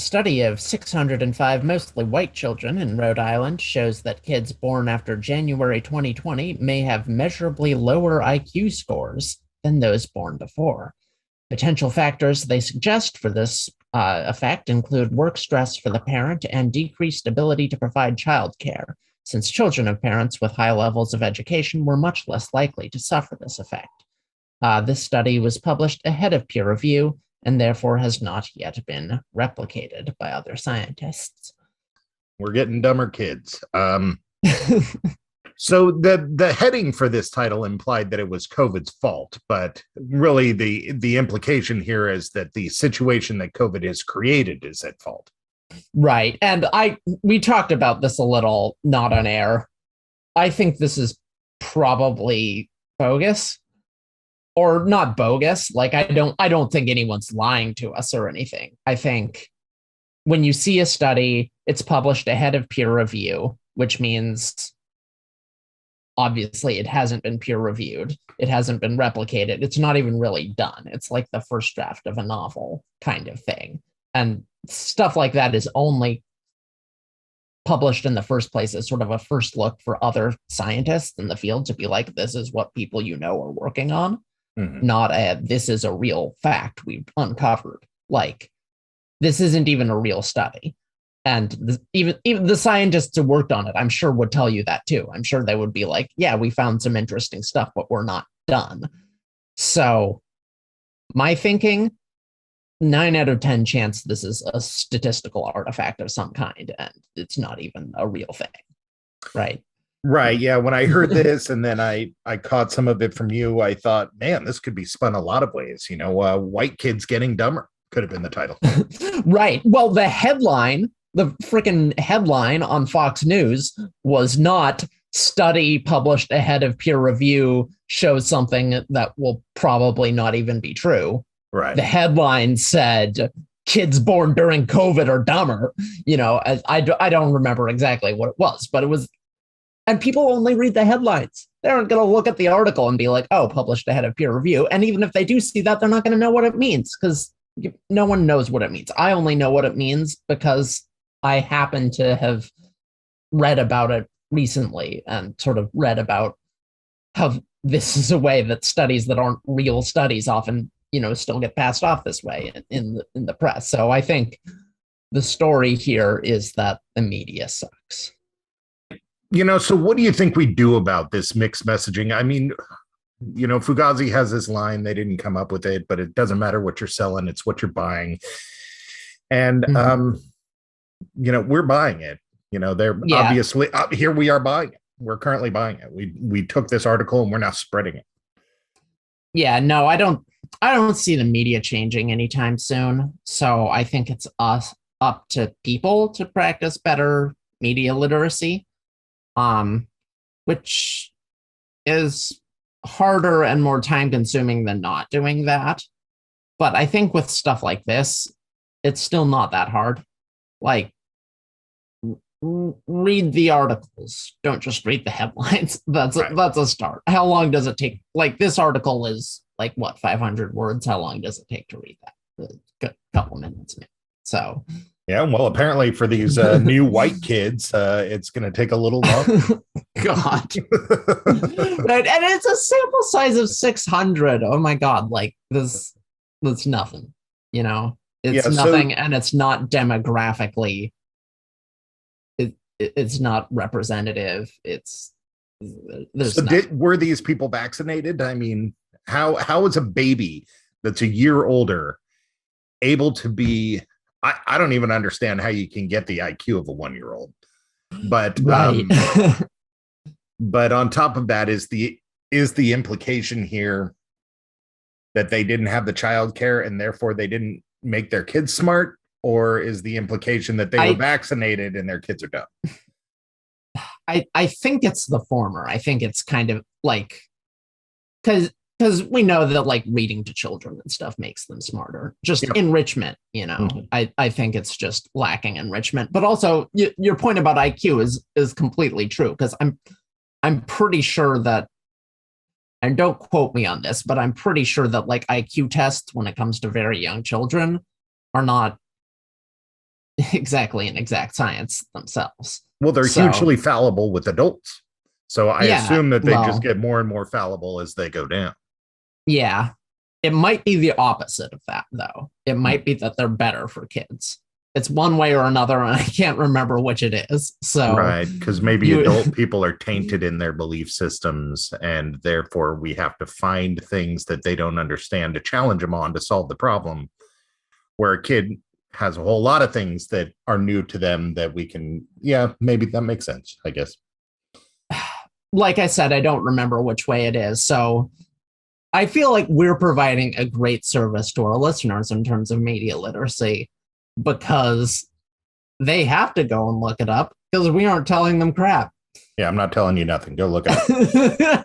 study of 605 mostly white children in Rhode Island shows that kids born after January 2020 may have measurably lower IQ scores than those born before. Potential factors they suggest for this effect include work stress for the parent and decreased ability to provide childcare, since children of parents with high levels of education were much less likely to suffer this effect. This study was published ahead of peer review and therefore has not yet been replicated by other scientists. We're getting dumber kids. So the heading for this title implied that it was COVID's fault, but really the implication here is that the situation that COVID has created is at fault. Right. And we talked about this a little, not on air. I think this is probably bogus. Or not bogus. Like I don't think anyone's lying to us or anything. I think when you see a study, it's published ahead of peer review, which means obviously it hasn't been peer reviewed. It hasn't been replicated. It's not even really done. It's like the first draft of a novel kind of thing. And stuff like that is only published in the first place as sort of a first look for other scientists in the field to be like, this is what people are working on. Not this is a real fact we've uncovered. Like, this isn't even a real study. And even the scientists who worked on it, I'm sure would tell you that too. I'm sure they would be like, yeah, we found some interesting stuff, but we're not done. So my thinking, 9 out of 10 chance this is a statistical artifact of some kind, and it's not even a real thing. Right. Right. Yeah. When I heard this and then I caught some of it from you, I thought, man, this could be spun a lot of ways. White kids getting dumber could have been the title. Right. Well, the freaking headline on Fox News was not study published ahead of peer review shows something that will probably not even be true. Right. The headline said kids born during COVID are dumber. I don't remember exactly what it was, but it was. And people only read the headlines. They aren't going to look at the article and be like, oh, published ahead of peer review. And even if they do see that, they're not going to know what it means because no one knows what it means. I only know what it means because I happen to have read about it recently and sort of read about how this is a way that studies that aren't real studies often, still get passed off this way in the press. So I think the story here is that the media sucks. So what do you think we do about this mixed messaging? I mean, Fugazi has this line, they didn't come up with it, but it doesn't matter what you're selling, it's what you're buying. And, we're buying it. They're obviously, here we are buying it. We're currently buying it. We took this article and we're now spreading it. Yeah, no, I don't see the media changing anytime soon. So I think it's up to people to practice better media literacy. Which is harder and more time consuming than not doing that. But I think with stuff like this, it's still not that hard. Like, read the articles. Don't just read the headlines. That's a start. How long does it take? Like, this article is like, 500 words? How long does it take to read that? A couple minutes, maybe. So... Yeah, well, apparently for these new white kids, it's going to take a little longer. God. Right, and it's a sample size of 600. Oh my God, like that's nothing. It's nothing, and it's not demographically. It's not representative. Were these people vaccinated? I mean, how is a baby that's a year older able to be? I don't even understand how you can get the IQ of a 1-year-old, but right. But on top of that is the implication here that they didn't have the childcare and therefore they didn't make their kids smart, or is the implication that they were vaccinated and their kids are dumb? I think it's the former. I think it's kind of like because we know that like reading to children and stuff makes them smarter. Just enrichment, Mm-hmm. I think it's just lacking enrichment. But also your point about IQ is completely true because I'm pretty sure that, and don't quote me on this, but I'm pretty sure that like IQ tests when it comes to very young children are not exactly an exact science themselves. Well, they're So, hugely fallible with adults. So I yeah, assume that they just well, get more and more fallible as they go down. yeah. It might be the opposite of that, though. It Hmm. might be that they're better for kids. It's one way or another, and I can't remember which it is. So, Right. Because maybe you, adult people are tainted in their belief systems, and therefore we have to find things that they don't understand to challenge them on to solve the problem. Where a kid has a whole lot of things that are new to them that we can, yeah, maybe that makes sense, I guess. like I said, I don't remember which way it is. So, I feel like we're providing a great service to our listeners in terms of media literacy because they have to go and look it up because we aren't telling them crap. Yeah, I'm not telling you nothing. Go look it up.